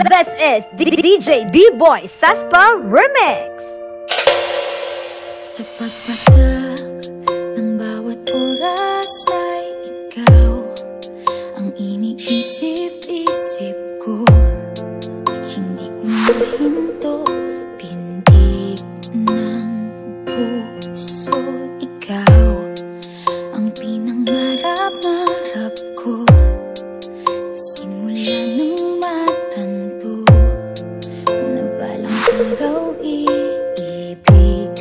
This is DJ B-Boy Saspa Remix. Sa pagpatak ng bawat oras ay ikaw ang iniisip-isip ko. Hindi ko mahinto, pintig ng puso. Ikaw ang pinangarap-ngarap ko. Simula nung matanto na balang araw iibig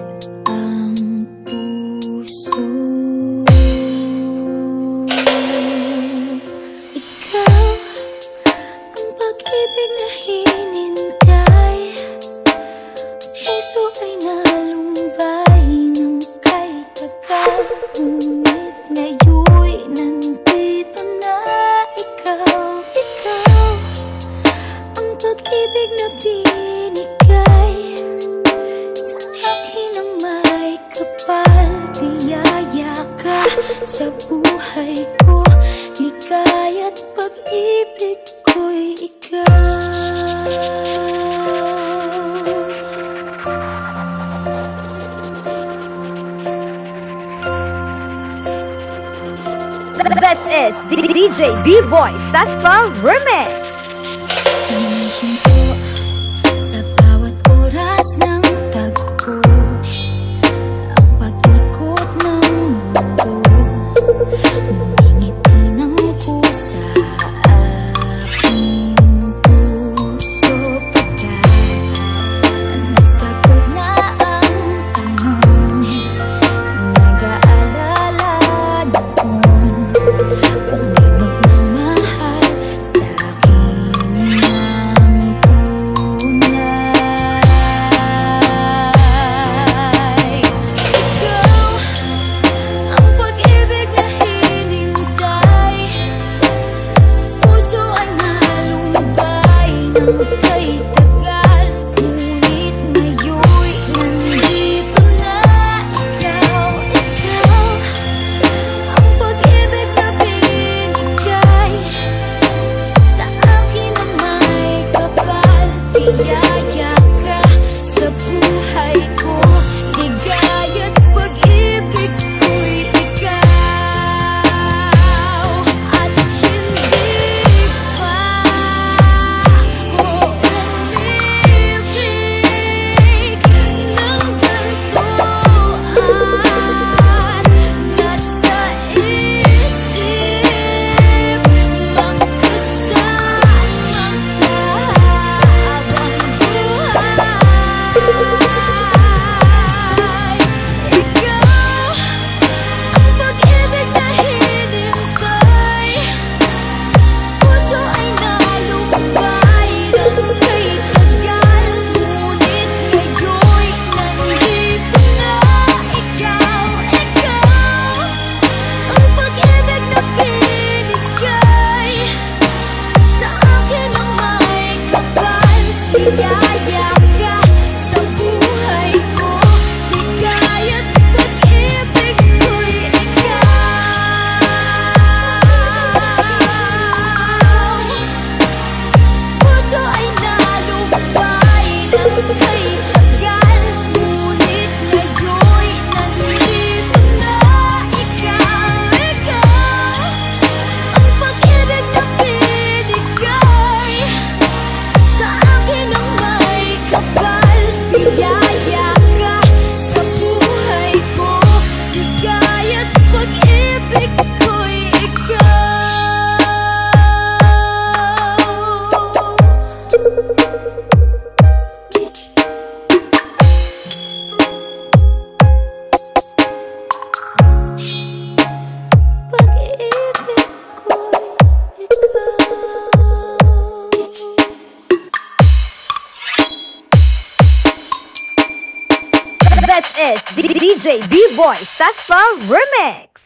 ang puso. Ikaw ang pag-ibig na hinintay. Puso ay nalumbay ng kay tagal. Ngunit ngayon'y nandito na ikaw. Ikaw ang pag-ibig na binigay sa akin ang may kapal. Biyaya ka sa buhay ko, ligaya't pag-ibig ko'y ikaw. This is DJ B-Boy Saspa Remix. Pamangkin ko sa bawat oras ng tagpo, ang pag-ikot ng mundo, ngumingiti ng pusa aking puso. Pagkat nasagot na ang tanong, nag-aalala noon kung may magmamahal sa'kin ng tunay. Ikaw ang pag-ibig na hinintay. Puso ay nalumbay ng kay tagal. Ngunit ngayon'y nandito na ikaw. Ikaw ang pag-ibig na binigay sa akin ang may kapal. Biyaya ka sa buhay ko, ligaya't pag-ibig ko'y ikaw. At hindi pa ako umibig ng ganito at nasa isip magkasama habang buhay. Ikaw ang pag-ibig na hinintay. Puso ay nalumbay ng kay tagal. Ngunit ngayon'y nandito na ikaw. Ikaw ang pag-ibig na binigay sa akin ang may kapal. Biyaya ka sa buhay ko, ligaya't pag-ibig ko'y ikaw. Puso ay nalumbay ng kay tagal. Ngunit ngayon'y nandito na ikaw. Ikaw ang pag-ibig na binigay sa akin ang may kapal. Biyaya ka sa buhay ko, ligaya't pag-ibig ko'y ikaw. Pag-ibig ko'y ikaw. This is DJ B-Boy Saspa Remix.